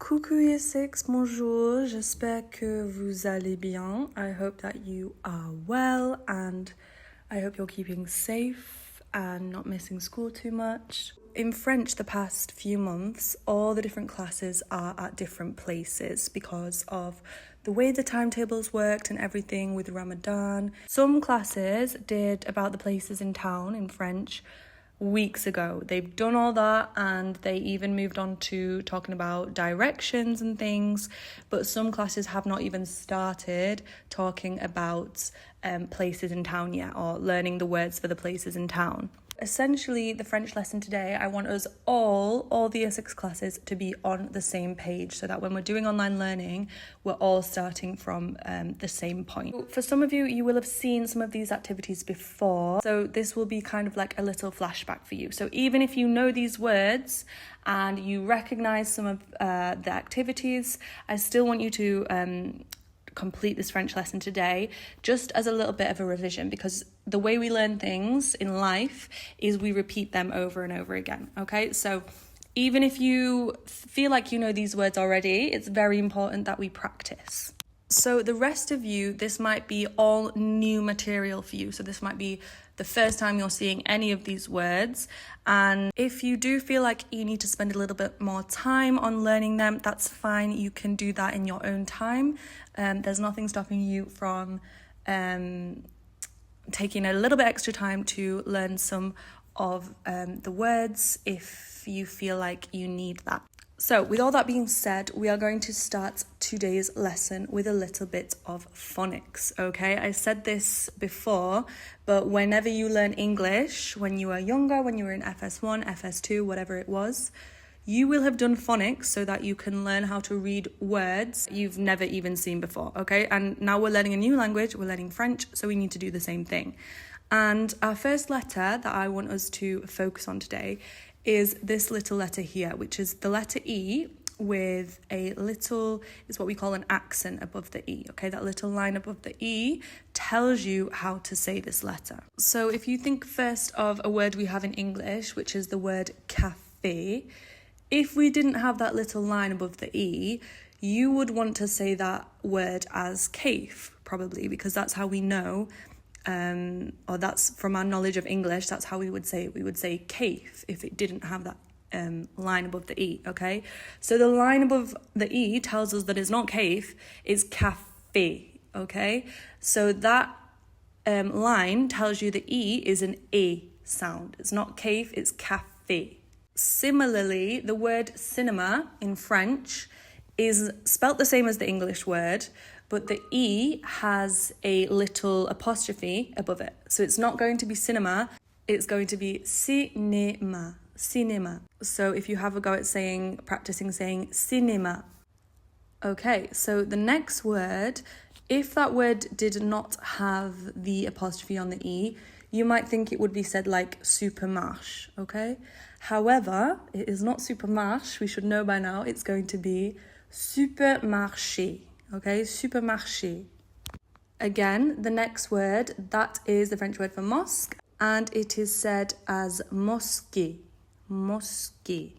Coucou year 6, bonjour, j'espère que vous allez bien. I hope that you are well and I hope you're keeping safe and not missing school too much. In French, the past few months, all the different classes are at different places because of the way the timetables worked and everything with Ramadan. Some classes did about the places in town in French weeks ago. They've done all that and they even moved on to talking about directions and things, but some classes have not even started talking about places in town yet or learning the words for the places in town. Essentially, the French lesson today, I want us all the year 6 classes to be on the same page so that when we're doing online learning, we're all starting from the same point. For some of you, you will have seen some of these activities before, so this will be kind of like a little flashback for you. So even if you know these words and you recognize some of the activities, I still want you to complete this French lesson today just as a little bit of a revision, because the way we learn things in life is we repeat them over and over again, okay? So even if you feel like you know these words already, it's very important that we practice. So the rest of you, this might be all new material for you. So this might be the first time you're seeing any of these words. And if you do feel like you need to spend a little bit more time on learning them, that's fine. You can do that in your own time. There's nothing stopping you from taking a little bit extra time to learn some of the words if you feel like you need that. So with all that being said, we are going to start today's lesson with a little bit of phonics, okay? I said this before, but whenever you learn English, when you were younger, when you were in FS1, FS2, whatever it was, you will have done phonics so that you can learn how to read words you've never even seen before, okay? And now we're learning a new language, we're learning French, so we need to do the same thing. And our first letter that I want us to focus on today is this little letter here, which is the letter E with a little, it's what we call an accent above the E, okay? That little line above the E tells you how to say this letter. So if you think first of a word we have in English, which is the word café, if we didn't have that little line above the E, you would want to say that word as cave, probably, because that's how we know, or that's from our knowledge of English, that's how we would say it. We would say cave if it didn't have that line above the E, okay? So the line above the E tells us that it's not cave, it's café, okay? So that line tells you the E is an E sound. It's not cave, it's café. Similarly, the word cinema in French is spelt the same as the English word, but the E has a little apostrophe above it. So it's not going to be cinema, it's going to be cinéma, cinéma. So if you have a go at practicing saying cinéma. Okay, so the next word, if that word did not have the apostrophe on the E, you might think it would be said like supermarché, okay? However, it is not supermarché, we should know by now, it's going to be supermarché, okay? Supermarché. Again, the next word, that is the French word for mosque, and it is said as mosquée, mosquée.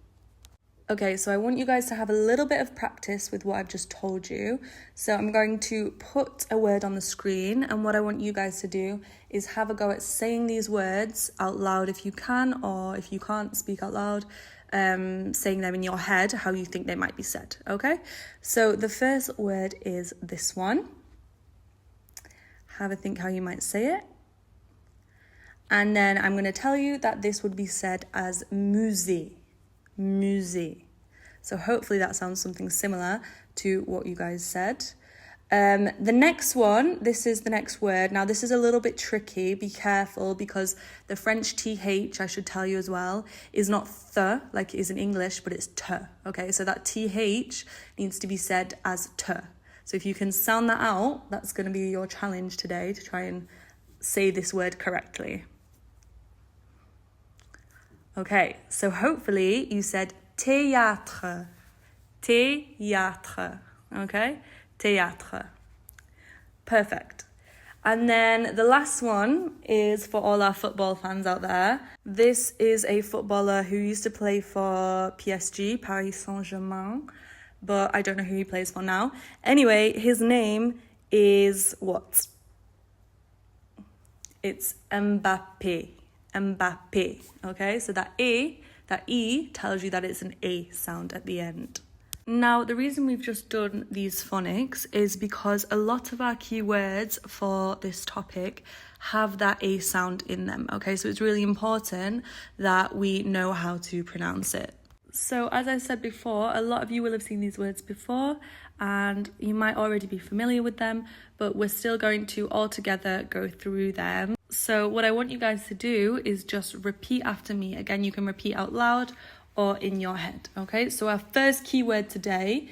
Okay, so I want you guys to have a little bit of practice with what I've just told you. So I'm going to put a word on the screen, and what I want you guys to do is have a go at saying these words out loud if you can, or if you can't speak out loud, saying them in your head how you think they might be said, okay? So the first word is this one. Have a think how you might say it. And then I'm going to tell you that this would be said as musée. Musée. So hopefully that sounds something similar to what you guys said. The next one, this is the next word. Now this is a little bit tricky, be careful, because the French TH, I should tell you as well, is not th like it is in English, but it's t, okay? So that TH needs to be said as t. So if you can sound that out, that's going to be your challenge today, to try and say this word correctly. Okay, so hopefully you said théâtre, théâtre, okay? Théâtre. Perfect. And then the last one is for all our football fans out there. This is a footballer who used to play for PSG, Paris Saint-Germain. but I don't know who he plays for now. Anyway, his name is what? It's Mbappe. Mbappe, okay? So that E tells you that it's an A sound at the end. Now, the reason we've just done these phonics is because a lot of our keywords for this topic have that A sound in them, okay? So it's really important that we know how to pronounce it. So as I said before, a lot of you will have seen these words before and you might already be familiar with them, but we're still going to all together go through them. So what I want you guys to do is just repeat after me. Again, you can repeat out loud or in your head, okay? So our first keyword today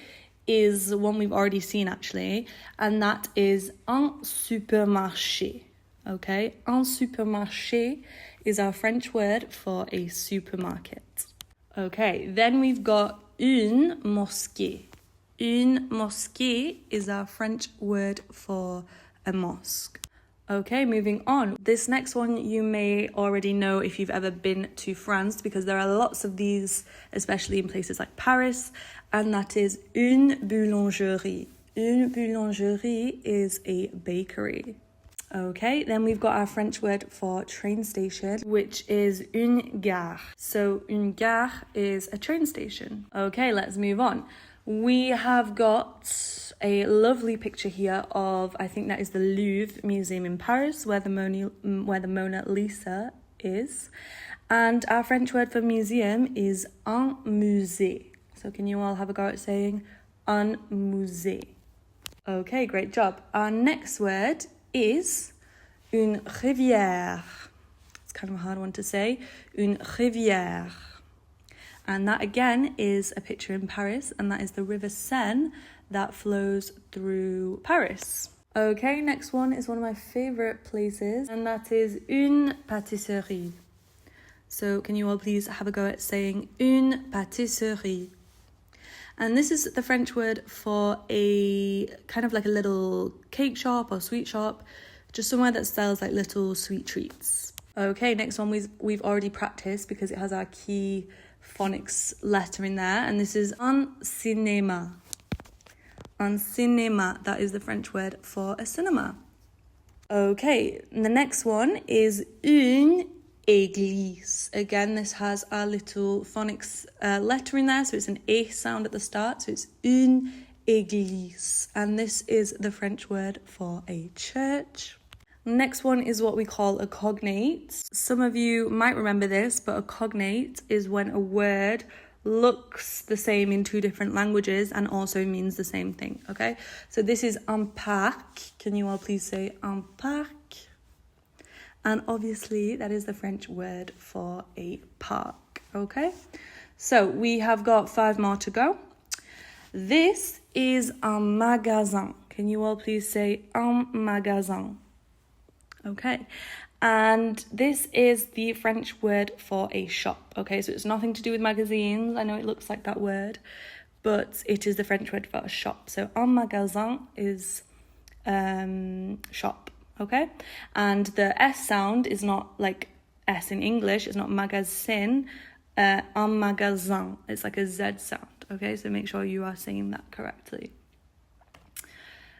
is one we've already seen actually, and that is un supermarché, okay? Un supermarché is our French word for a supermarket. Okay, then we've got une mosquée. Une mosquée is our French word for a mosque. Okay, moving on. This next one you may already know if you've ever been to France, because there are lots of these, especially in places like Paris, and that is une boulangerie. Une boulangerie is a bakery. Okay, then we've got our French word for train station, which is une gare. So une gare is a train station. Okay, let's move on. We have got a lovely picture here of, I think that is the Louvre Museum in Paris, where the Mona Lisa is. And our French word for museum is un musée. So can you all have a go at saying un musée? Okay, great job. Our next word is une rivière. It's kind of a hard one to say. Une rivière. And that again is a picture in Paris, and that is the River Seine that flows through Paris. Okay, next one is one of my favorite places, and that is une pâtisserie. So can you all please have a go at saying une pâtisserie? And this is the French word for a kind of like a little cake shop or sweet shop, just somewhere that sells like little sweet treats. Okay, next one we've already practiced because it has our key phonics letter in there, and this is un cinéma. Un cinéma, that is the French word for a cinema. Okay, and the next one is une église. Again, this has our little phonics letter in there, so it's an A sound at the start, so it's une église, and this is the French word for a church. Next one is what we call a cognate. Some of you might remember this, but a cognate is when a word looks the same in two different languages and also means the same thing, okay? So this is un parc. Can you all please say un parc? And obviously that is the French word for a park, okay? So we have got 5 more to go. This is un magasin. Can you all please say un magasin? Okay, and this is the French word for a shop, okay? So it's nothing to do with magazines. I know it looks like that word, but it is the French word for a shop. So un magasin is shop, okay? And the S sound is not like S in English. It's not magasin, un magasin. It's like a Z sound, okay? So make sure you are saying that correctly.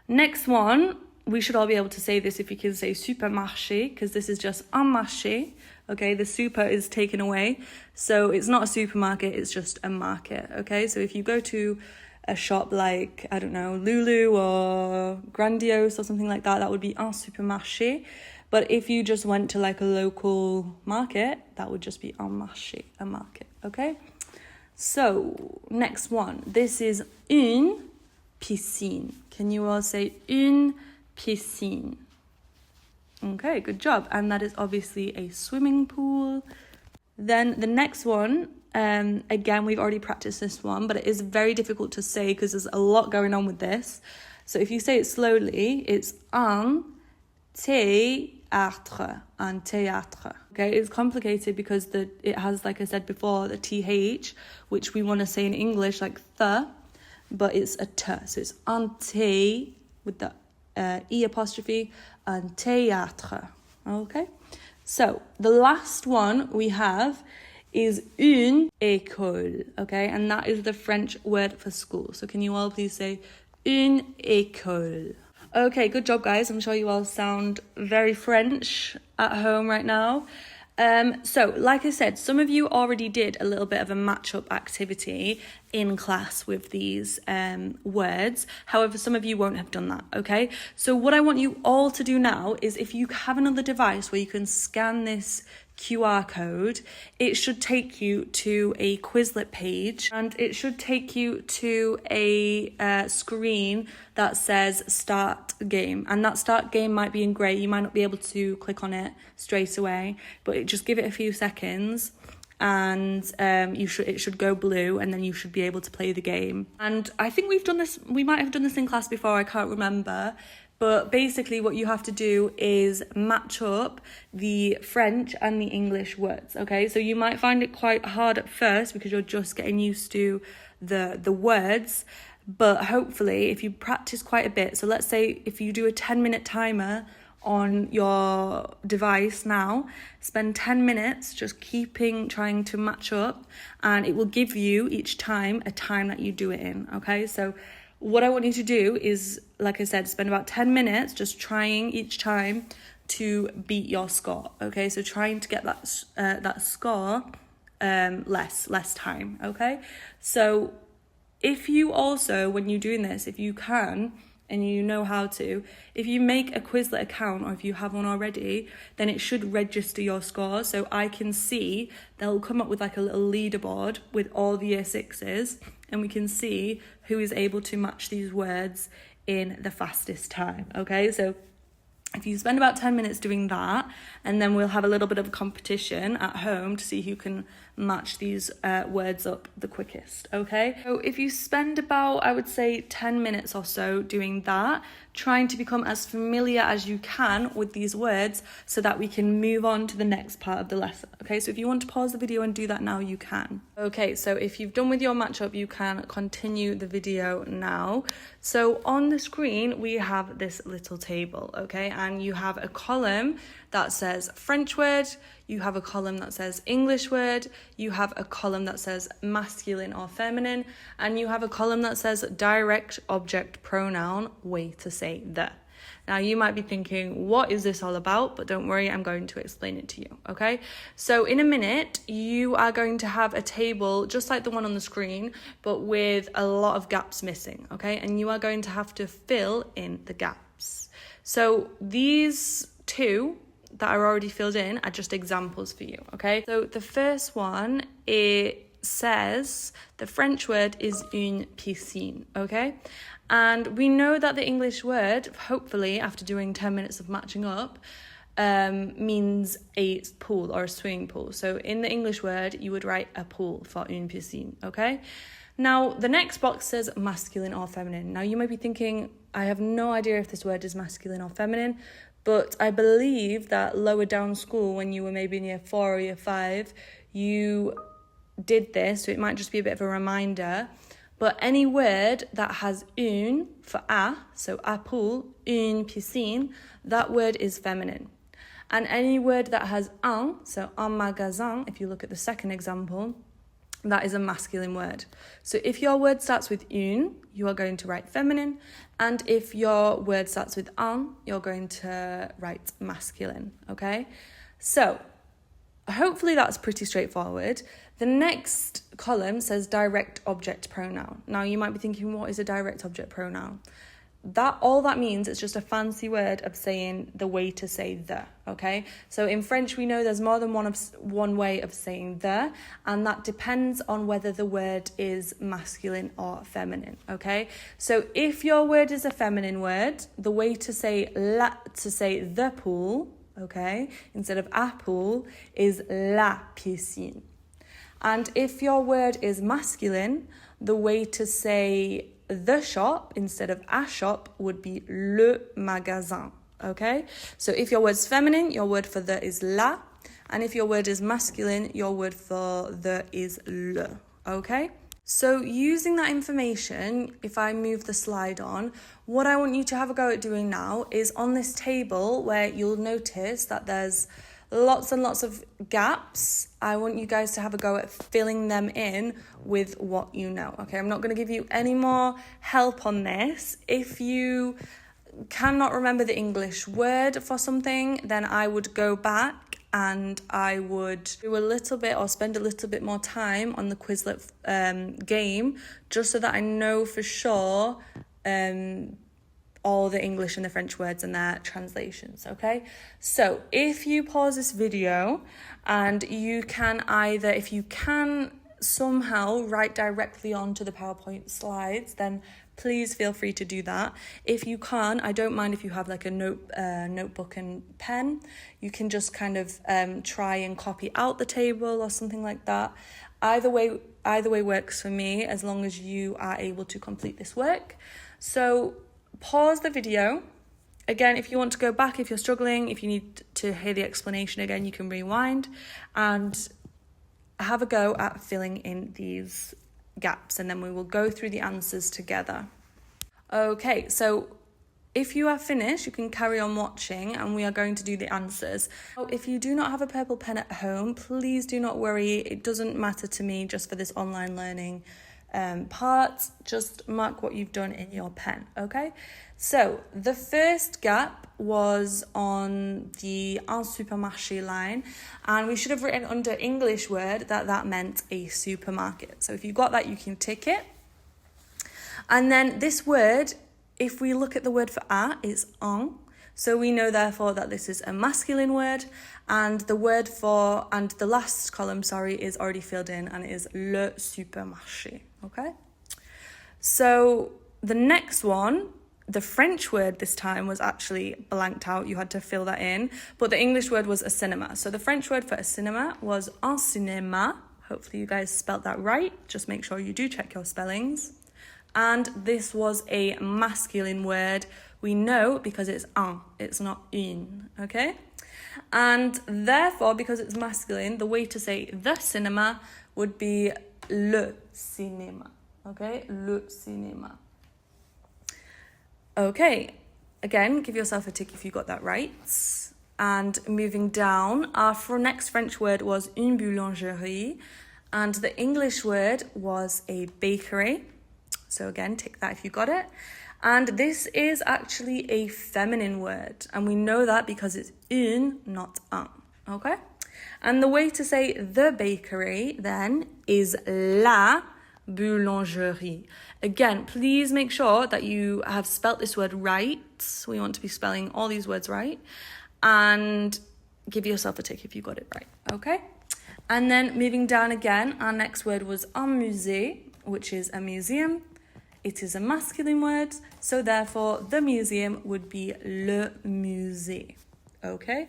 Next one, we should all be able to say this if you can say supermarché, because this is just un marché, okay? The super is taken away, so it's not a supermarket, it's just a market, okay? So if you go to a shop like, I don't know, Lulu or Grandiose or something like that, that would be un supermarché. But if you just went to like a local market, that would just be un marché, a market, okay? So, next one. This is une piscine. Can you all say une piscine? Okay, good job. And that is obviously a swimming pool. Then the next one, again, we've already practiced this one, but it is very difficult to say because there's a lot going on with this. So if you say it slowly, it's un théâtre, un théâtre. Okay, it's complicated because it has, like I said before, the TH, which we want to say in English like the, but it's a t. So it's un thé with the E apostrophe, un théâtre. Okay, so the last one we have is une école, okay? And that is the French word for school. So can you all please say une école? Okay, good job, guys. I'm sure you all sound very French at home right now. So, like I said, some of you already did a little bit of a match-up activity in class with these words. However, some of you won't have done that, okay? So what I want you all to do now is, if you have another device where you can scan this QR code, it should take you to a Quizlet page, and it should take you to a screen that says start game, and that start game might be in grey. You might not be able to click on it straight away, but just give it a few seconds, and it should go blue, and then you should be able to play the game. And I think we might have done this in class before, I can't remember. But basically what you have to do is match up the French and the English words, okay? So you might find it quite hard at first because you're just getting used to the words, but hopefully if you practice quite a bit, so let's say if you do a 10-minute timer on your device now, spend 10 minutes just trying to match up, and it will give you each time a time that you do it in, okay? So what I want you to do is, like I said, spend about 10 minutes just trying each time to beat your score, okay? So trying to get that score less time, okay? So if you also, when you're doing this, if you can and you know how to, if you make a Quizlet account, or if you have one already, then it should register your score. So I can see they'll come up with like a little leaderboard with all the year 6s, and we can see who is able to match these words in the fastest time, okay? So if you spend about 10 minutes doing that, and then we'll have a little bit of a competition at home to see who can match these words up the quickest, okay? So if you spend about, I would say, 10 minutes or so doing that, trying to become as familiar as you can with these words so that we can move on to the next part of the lesson, okay? So if you want to pause the video and do that now, you can. Okay, so if you've done with your matchup, you can continue the video now. So on the screen, we have this little table, okay? And you have a column that says French word, you have a column that says English word, you have a column that says masculine or feminine, and you have a column that says direct object pronoun, way to say the. Now you might be thinking, what is this all about? But don't worry, I'm going to explain it to you, okay? So in a minute, you are going to have a table just like the one on the screen, but with a lot of gaps missing, okay? And you are going to have to fill in the gaps. So these two that are already filled in are just examples for you, okay? So the first one, it says the French word is une piscine, okay? And we know that the English word, hopefully after doing 10 minutes of matching up, means a pool or a swimming pool. So in the English word, you would write a pool for une piscine, okay? Now, the next box says masculine or feminine. Now, you might be thinking, I have no idea if this word is masculine or feminine, but I believe that lower down school, when you were maybe in year 4 or year 5, you did this, so it might just be a bit of a reminder. But any word that has une for a, so a pool, une piscine, that word is feminine. And any word that has un, so un magasin, if you look at the second example, that is a masculine word. So if your word starts with une, you are going to write feminine. And if your word starts with un, you're going to write masculine, okay? So hopefully that's pretty straightforward. The next column says direct object pronoun. Now you might be thinking, what is a direct object pronoun? All that means it's just a fancy word of saying the way to say the, okay? So in French, we know there's more than one way of saying the, and that depends on whether the word is masculine or feminine, okay? So if your word is a feminine word, the way to say the pool, okay, instead of a pool, is la piscine. And if your word is masculine, the way to say the shop instead of a shop would be le magasin, okay? So if your word's feminine, your word for the is la, and if your word is masculine, your word for the is le, okay? So using that information, if I move the slide on, what I want you to have a go at doing now is on this table where you'll notice that there's lots and lots of gaps. I want you guys to have a go at filling them in with what you know, okay? I'm not going to give you any more help on this. If you cannot remember the English word for something, then I would go back and I would do a little bit or spend a little bit more time on the Quizlet game, just so that I know for sure all the English and the French words and their translations, okay? So if you pause this video and you can either, if you can somehow write directly onto the PowerPoint slides, then please feel free to do that. If you can't, I don't mind if you have like a notebook and pen. You can just kind of try and copy out the table or something like that. Either way works for me, as long as you are able to complete this work. So pause the video. Again, if you want to go back, if you're struggling, if you need to hear the explanation again, you can rewind and have a go at filling in these gaps, and then we will go through the answers together. Okay, so if you are finished, you can carry on watching and we are going to do the answers. If you do not have a purple pen at home, please do not worry. It doesn't matter to me just for this online learning part. Just mark what you've done in your pen, okay? So the first gap was on the un supermarché line, and we should have written under English word that meant a supermarket. So if you got that, you can tick it. And then this word, if we look at the word for a, it's un. So we know therefore that this is a masculine word, and the word for, and the last column, is already filled in, and it is le supermarché, okay? So the next one, the French word this time was actually blanked out. You had to fill that in. But the English word was a cinema. So the French word for a cinema was un cinéma. Hopefully you guys spelt that right. Just make sure you do check your spellings. And this was a masculine word. We know because it's un. It's not une. Okay? And therefore, because it's masculine, the way to say the cinema would be le cinéma. Okay? Le cinéma. Okay, again, give yourself a tick if you got that right. And moving down, our next French word was une boulangerie, and the English word was a bakery. So again, tick that if you got it. And this is actually a feminine word, and we know that because it's une, not un, okay? And the way to say the bakery then is la boulangerie. Again, please make sure that you have spelt this word right. We want to be spelling all these words right. And give yourself a tick if you got it right, okay? And then moving down again, our next word was un musée, which is a museum. It is a masculine word, so therefore the museum would be le musée, okay?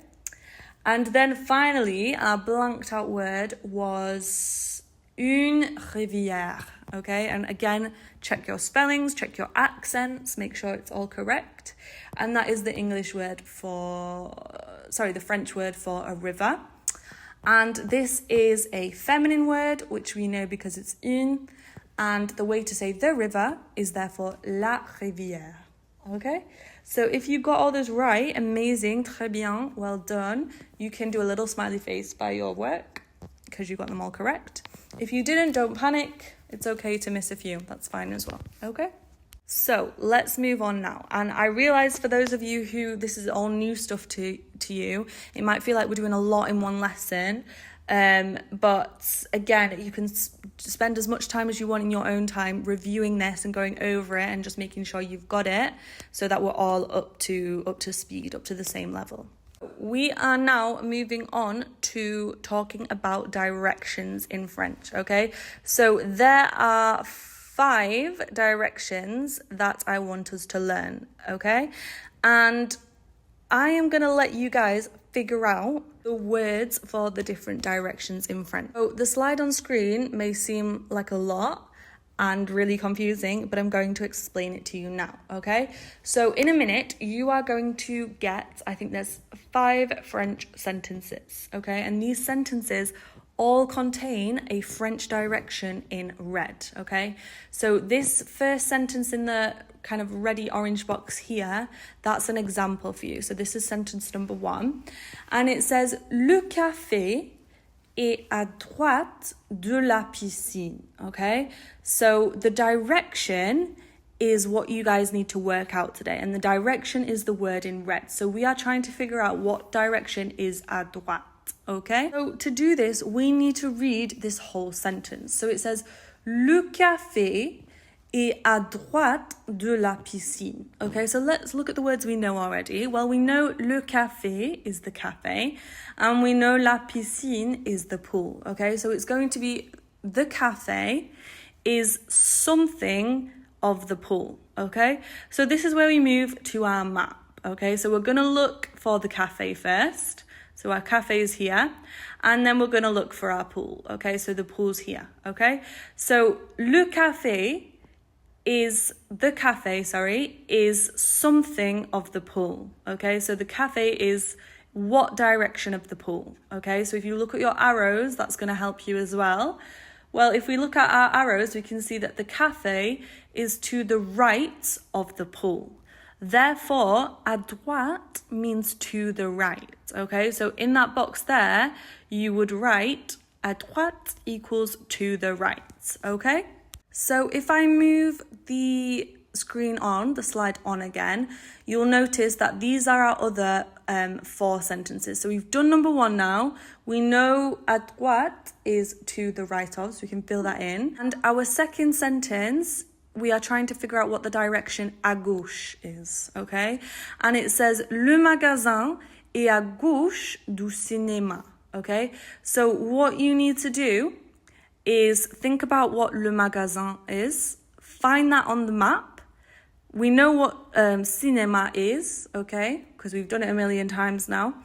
And then finally, our blanked out word was une rivière, okay? And again, check your spellings, check your accents, make sure it's all correct. And that is the English word for, the French word for a river. And this is a feminine word, which we know because it's une. And the way to say the river is therefore la rivière, okay? So if you got all this right, amazing, très bien, well done. You can do a little smiley face by your work because you got them all correct. If you didn't, don't panic. It's okay to miss a few. That's fine as well, okay? So let's move on now. And I realize for those of you who this is all new stuff to you, it might feel like we're doing a lot in one lesson. But again, you can spend as much time as you want in your own time reviewing this and going over it and just making sure you've got it so that we're all up to speed, up to the same level. We are now moving on to talking about directions in French, okay? So there are 5 directions that I want us to learn, okay? And I am going to let you guys figure out the words for the different directions in French. So the slide on screen may seem like a lot and really confusing, but I'm going to explain it to you now, okay? So in a minute, you are going to get, I think there's 5 French sentences, okay? And these sentences all contain a French direction in red, okay? So this first sentence in the kind of ready orange box here, that's an example for you. So this is sentence number 1. And it says, le café est à droite de la piscine. Okay, so the direction is what you guys need to work out today. And the direction is the word in red. So we are trying to figure out what direction is à droite. Okay, so to do this, we need to read this whole sentence. So it says, le café est à droite de la piscine. Okay, so let's look at the words we know already. Well, we know le café is the cafe, and we know la piscine is the pool. Okay, so it's going to be the cafe is something of the pool. Okay, so this is where we move to our map. Okay, so we're going to look for the cafe first. So our cafe is here, and then we're going to look for our pool. Okay, so the pool's here. Okay, so le café is something of the pool. Okay, so the cafe is what direction of the pool. Okay, so if you look at your arrows, that's going to help you as well. Well, if we look at our arrows, we can see that the cafe is to the right of the pool. Therefore, à droite means to the right. Okay, so in that box there, you would write à droite equals to the right. Okay, so if I move the screen on, the slide on again, you'll notice that these are our other 4 sentences. So we've done number 1 now. We know à droite is to the right of, so we can fill that in. And our second sentence, we are trying to figure out what the direction à gauche is, okay? And it says, le magasin est à gauche du cinéma, okay? So what you need to do is think about what le magasin is, find that on the map. We know what cinéma is, okay? Because we've done it a million times now.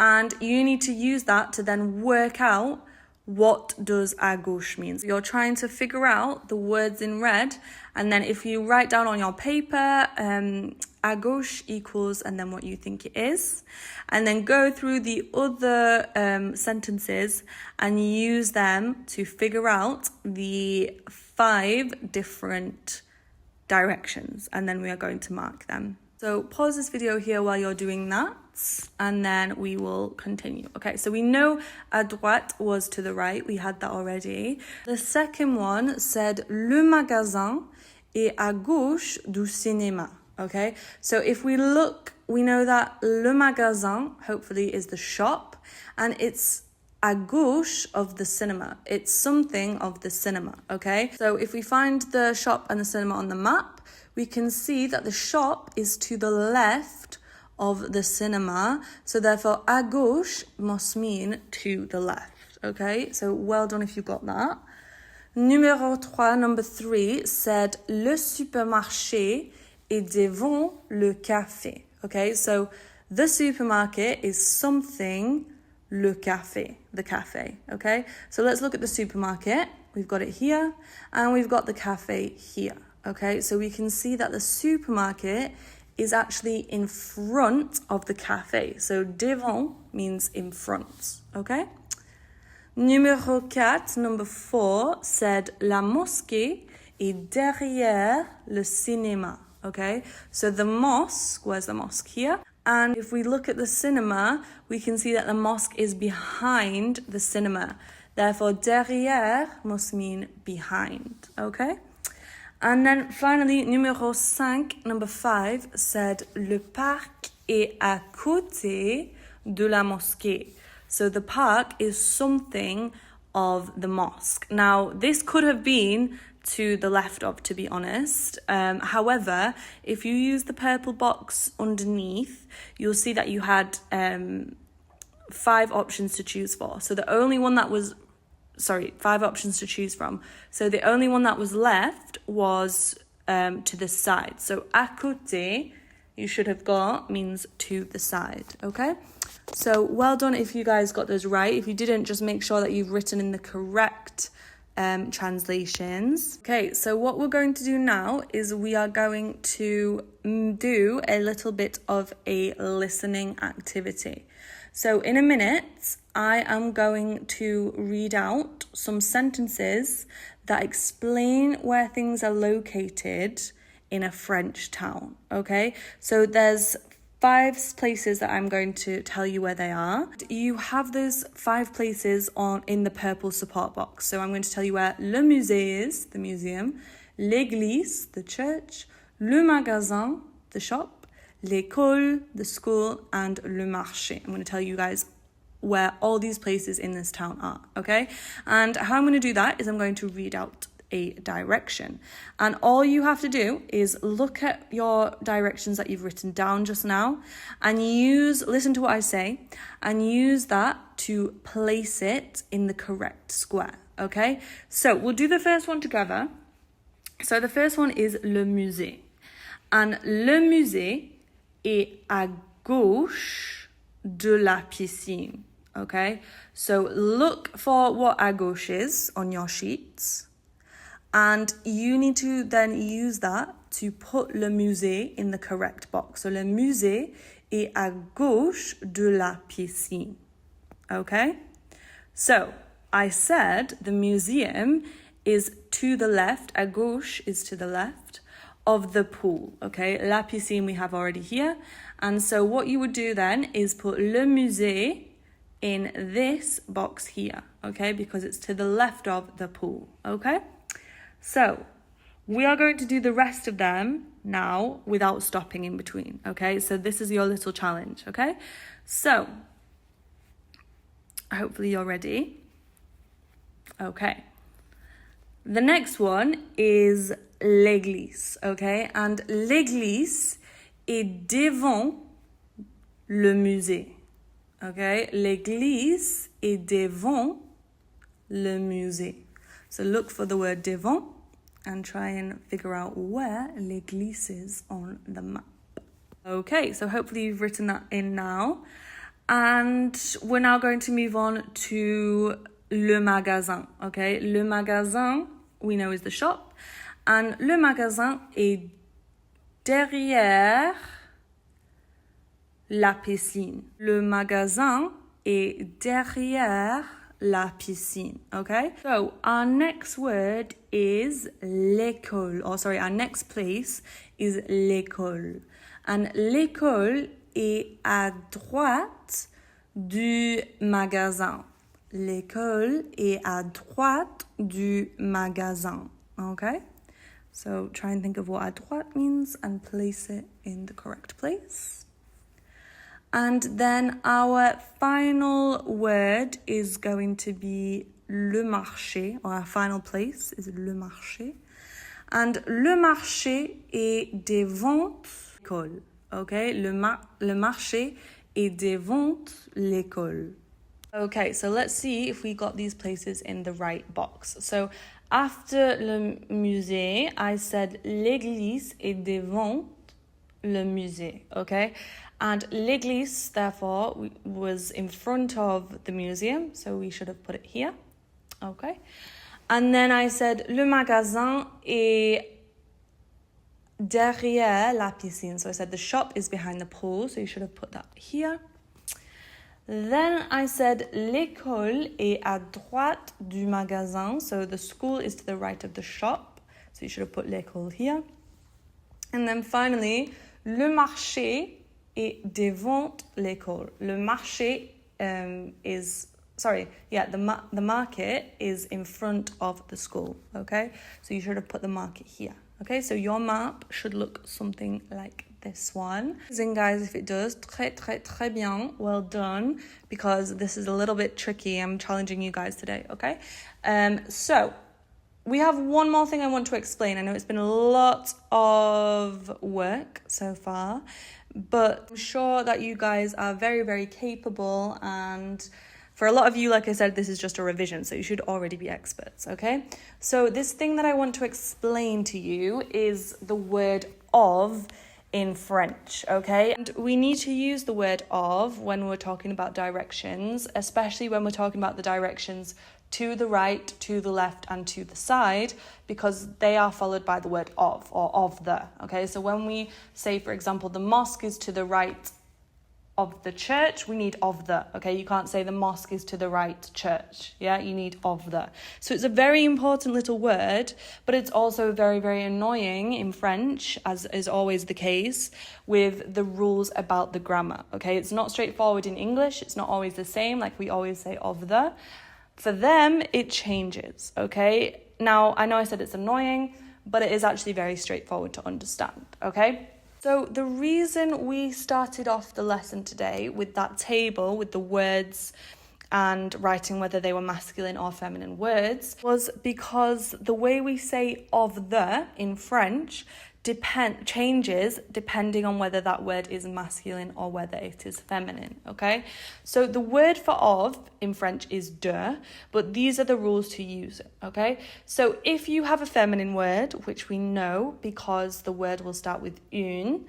And you need to use that to then work out what does à gauche mean. So you're trying to figure out the words in red, and then if you write down on your paper à gauche equals and then what you think it is, and then go through the other sentences and use them to figure out the 5 different directions, and then we are going to mark them. So pause this video here while you're doing that, and then we will continue. Okay, so we know à droite was to the right. We had that already. The second one said le magasin est à gauche du cinéma. Okay, so if we look, we know that le magasin, hopefully, is the shop, and it's à gauche of the cinema. It's something of the cinema, okay? So if we find the shop and the cinema on the map, we can see that the shop is to the left of the cinema. So therefore, à gauche must mean to the left, okay? So well done if you got that. Number 3 said le supermarché est devant le café, okay? So the supermarket is something le café, the cafe, okay? So let's look at the supermarket. We've got it here, and we've got the cafe here, okay? So we can see that the supermarket is actually in front of the cafe. So devant means in front, okay? Number 4 said la mosquée est derrière le cinéma, okay? So the mosque, where's the mosque? Here. And if we look at the cinema, we can see that the mosque is behind the cinema. Therefore, derrière must mean behind, okay? And then finally, number 5 said le parc est à côté de la mosquée. So the park is something of the mosque. Now, this could have been to the left of, to be honest. However, if you use the purple box underneath, you'll see that you had 5 options to choose for. So the only one that was, 5 options to choose from. So the only one that was left was to the side. So à côté, you should have got means to the side, okay? So well done if you guys got those right. If you didn't, just make sure that you've written in the correct translations. Okay, so what we're going to do now is we are going to do a little bit of a listening activity. So in a minute, I am going to read out some sentences that explain where things are located in a French town, okay? So there's 5 places that I'm going to tell you where they are. You have those 5 places in the purple support box. So I'm going to tell you where le musée is, the museum, l'église, the church, le magasin, the shop, l'école, the school, and le marché. I'm going to tell you guys where all these places in this town are, okay? And how I'm going to do that is I'm going to read out a direction. And all you have to do is look at your directions that you've written down just now and listen to what I say and use that to place it in the correct square, okay? So we'll do the first one together. So the first one is le musée. And le musée est à gauche de la piscine, okay? So look for what à gauche is on your sheets. And you need to then use that to put le musée in the correct box. So le musée est à gauche de la piscine. Okay? So I said the museum is to the left, à gauche is to the left of the pool. Okay? La piscine we have already here. And so what you would do then is put le musée in this box here. Okay? Because it's to the left of the pool. Okay? So, we are going to do the rest of them now without stopping in between, okay? So this is your little challenge, okay? So, hopefully you're ready. Okay. The next one is l'église, okay? And l'église est devant le musée, okay? L'église est devant le musée. So look for the word devant and try and figure out where l'église is on the map. Okay, so hopefully you've written that in now. And we're now going to move on to le magasin, okay? Le magasin, we know is the shop. And le magasin est derrière la piscine. Le magasin est derrière la piscine, okay? So our next word is l'école, our next place is l'école. And l'école est à droite du magasin. L'école est à droite du magasin, okay? So try and think of what à droite means and place it in the correct place. And then our final word is going to be le marché, or our final place is le marché. And le marché est devant l'école, okay? Le marché est devant l'école. Okay, so let's see if we got these places in the right box. So after le musée, I said l'église est devant le musée, okay? And l'église, therefore, was in front of the museum, so we should have put it here, okay? And then I said le magasin est derrière la piscine. So I said the shop is behind the pool, so you should have put that here. Then I said l'école est à droite du magasin, so the school is to the right of the shop, so you should have put l'école here. And then finally, le marché est devant l'école. Le marché the market is in front of the school, okay? So you should have put the market here, okay? So your map should look something like this one. And guys, if it does, très bien, well done, because this is a little bit tricky. I'm challenging you guys today, okay? So we have one more thing I want to explain. I know it's been a lot of work so far, but I'm sure that you guys are very, very capable, and for a lot of you, like I said, this is just a revision, so you should already be experts, okay? So this thing that I want to explain to you is the word of in French, okay? And we need to use the word of when we're talking about directions, especially when we're talking about the directions to the right, to the left, and to the side, because they are followed by the word of, or of the, okay? So when we say, for example, the mosque is to the right of the church, we need of the, okay? You can't say the mosque is to the right church, yeah? You need of the. So it's a very important little word, but it's also very, very annoying in French, as is always the case, with the rules about the grammar, okay? It's not straightforward in English. It's not always the same, like we always say of the. For them, it changes, okay? Now, I know I said it's annoying, but it is actually very straightforward to understand, okay? So the reason we started off the lesson today with that table with the words and writing whether they were masculine or feminine words was because the way we say of the in French changes depending on whether that word is masculine or whether it is feminine, okay? So the word for of in French is de, but these are the rules to use it, okay? So if you have a feminine word, which we know because the word will start with une,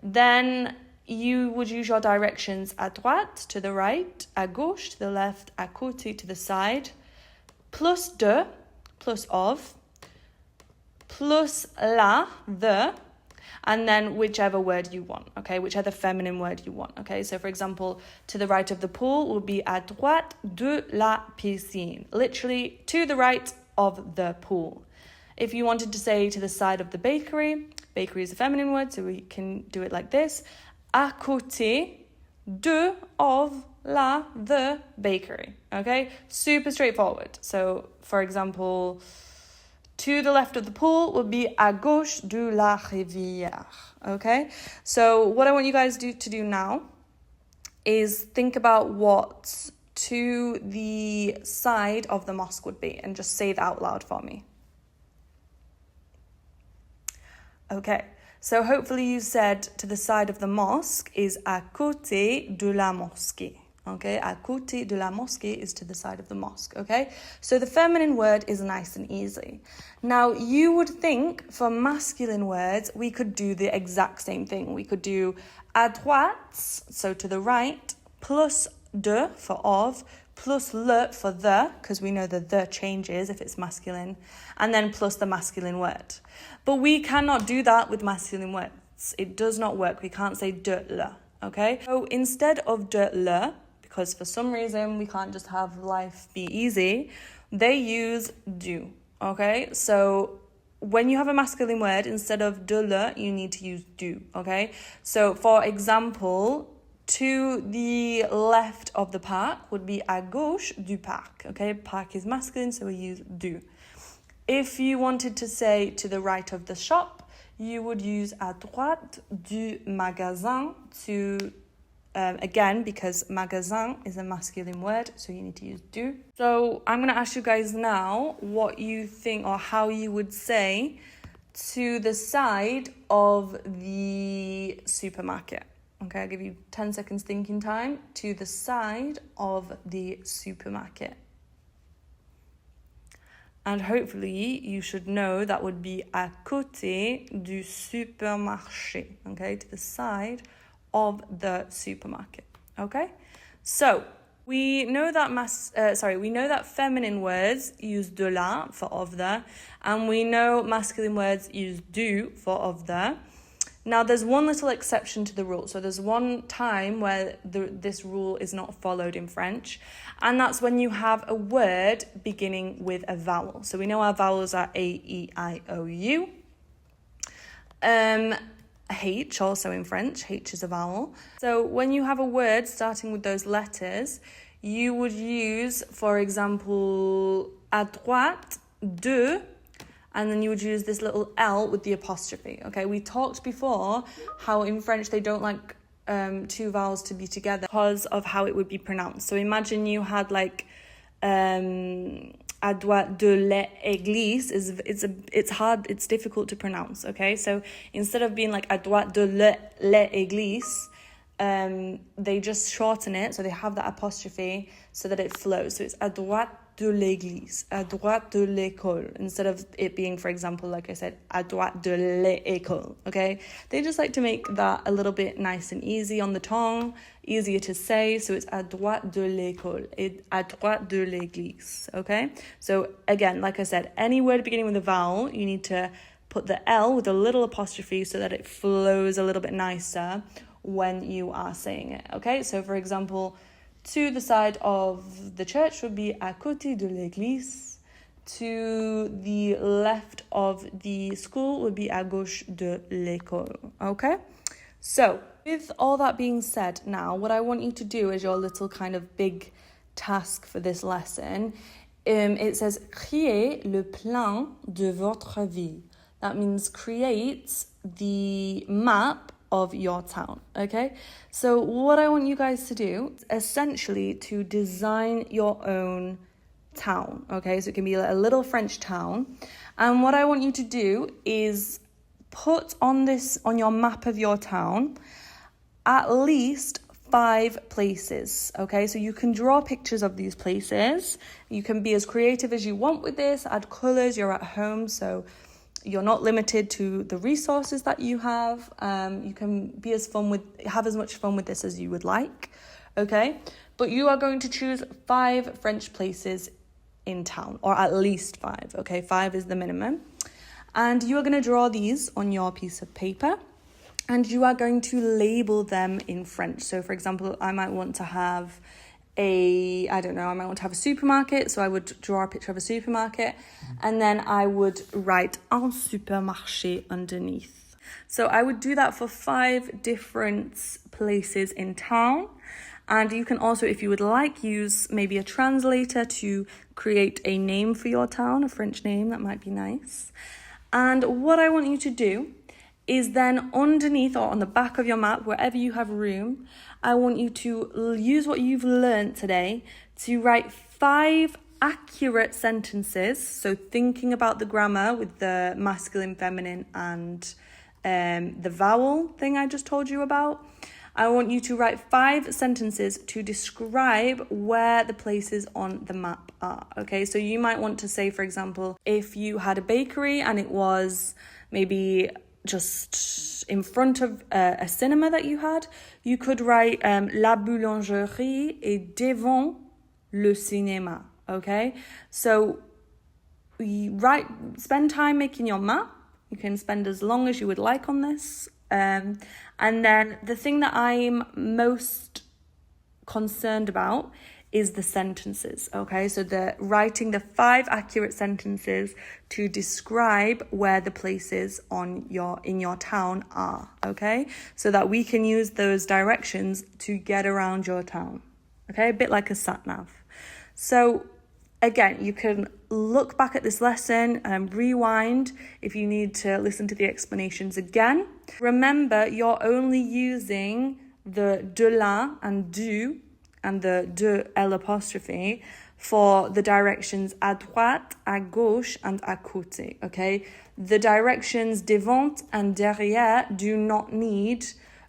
then you would use your directions à droite, to the right, à gauche, to the left, à côté, to the side, plus de, plus of, plus la, the, and then whichever word you want, okay? Whichever feminine word you want, okay? So, for example, to the right of the pool will be à droite de la piscine, literally to the right of the pool. If you wanted to say to the side of the bakery, bakery is a feminine word, so we can do it like this, à côté de, of, la, the bakery, okay? Super straightforward. So, for example, to the left of the pool would be à gauche de la rivière, okay? So what I want you guys to do now is think about what to the side of the mosque would be and just say it out loud for me. Okay, so hopefully you said to the side of the mosque is à côté de la mosquée. Okay, à côté de la mosquée is to the side of the mosque, okay? So the feminine word is nice and easy. Now, you would think for masculine words, we could do the exact same thing. We could do à droite, so to the right, plus de for of, plus le for the, because we know that the changes if it's masculine, and then plus the masculine word. But we cannot do that with masculine words. It does not work. We can't say de le, okay? So instead of de le, because for some reason we can't just have life be easy, they use du, okay? So when you have a masculine word, instead of de le, you need to use du, okay? So for example, to the left of the park would be à gauche du parc, okay? Parc is masculine, so we use du. If you wanted to say to the right of the shop, you would use à droite du magasin to again, because magasin is a masculine word, so you need to use du. So I'm going to ask you guys now what you think or how you would say to the side of the supermarket. Okay, I'll give you 10 seconds thinking time. To the side of the supermarket. And hopefully you should know that would be à côté du supermarché. Okay, to the side of the supermarket, okay? So we know that we know that feminine words use de la for of the, and we know masculine words use du for of the. Now there's one little exception to the rule. So there's one time where this rule is not followed in French, and that's when you have a word beginning with a vowel. So we know our vowels are A, E, I, O, U. H also in French, H is a vowel. So when you have a word starting with those letters, you would use, for example, à droite, de, and then you would use this little L with the apostrophe, okay? We talked before how in French they don't like two vowels to be together because of how it would be pronounced. So imagine you had like à droite de l'église it's hard, it's difficult to pronounce, okay? So instead of being like à droite de l'église, they just shorten it, so they have that apostrophe so that it flows. So it's à droite de l'église, à droite de l'école, instead of it being, for example, like I said, à droite de l'école, okay? They just like to make that a little bit nice and easy on the tongue, easier to say, so it's à droite de l'école, à droite de l'église, okay? So again, like I said, any word beginning with a vowel, you need to put the L with a little apostrophe so that it flows a little bit nicer, when you are saying it, okay? So for example, to the side of the church would be à côté de l'église. To the left of the school would be à gauche de l'école, okay? So, with all that being said now, what I want you to do is your little kind of big task for this lesson. It says, créez le plan de votre ville. That means create the map of your town, okay? So what I want you guys to do is essentially to design your own town, okay? So it can be a little French town. And what I want you to do is put on your map of your town at least 5 places, okay? So you can draw pictures of these places. You can be as creative as you want with this, add colors, you're at home, so you're not limited to the resources that you have. You can have as much fun with this as you would like, okay? But you are going to choose 5 French places in town, or at least 5, okay? 5 is the minimum. And you are going to draw these on your piece of paper, and you are going to label them in French. So for example, I might want to have a supermarket, so I would draw a picture of a supermarket, and then I would write un supermarché underneath. So I would do that for 5 different places in town. And you can also, if you would like, use maybe a translator to create a name for your town, a French name, that might be nice. And what I want you to do is then underneath or on the back of your map, wherever you have room, I want you to use what you've learned today to write 5 accurate sentences. So thinking about the grammar with the masculine, feminine, and the vowel thing I just told you about. I want you to write 5 sentences to describe where the places on the map are, okay? So you might want to say, for example, if you had a bakery and it was maybe just in front of a cinema that you had, you could write La boulangerie est devant le cinéma, okay? So spend time making your map. You can spend as long as you would like on this. And then the thing that I'm most concerned about is the sentences, okay? So writing the 5 accurate sentences to describe where the places in your town are, okay? So that we can use those directions to get around your town, okay? A bit like a sat-nav. So again, you can look back at this lesson and rewind if you need to listen to the explanations again. Remember, you're only using the de la and du and the de L apostrophe for the directions à droite, à gauche, and à côté, okay? The directions devant and derrière do not need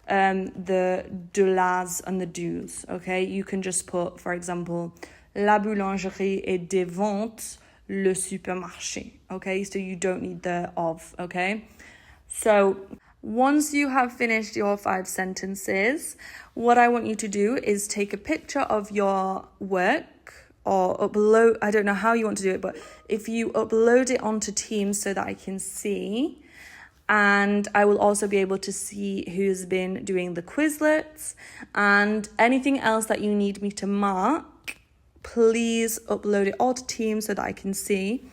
the de las and the dus, okay? You can just put, for example, La boulangerie est devant le supermarché, okay? So you don't need the of, okay? So once you have finished your 5 sentences, what I want you to do is take a picture of your work or upload, I don't know how you want to do it, but if you upload it onto Teams so that I can see, and I will also be able to see who's been doing the Quizlets and anything else that you need me to mark, please upload it all to Teams so that I can see,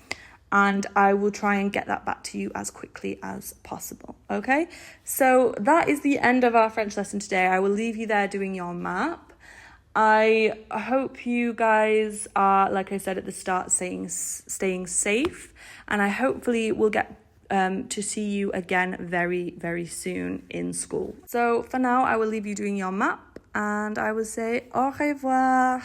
and I will try and get that back to you as quickly as possible, okay? So that is the end of our French lesson today. I will leave you there doing your map. I hope you guys are, like I said at the start, staying safe, and I hopefully will get to see you again very, very soon in school. So for now, I will leave you doing your map, and I will say au revoir.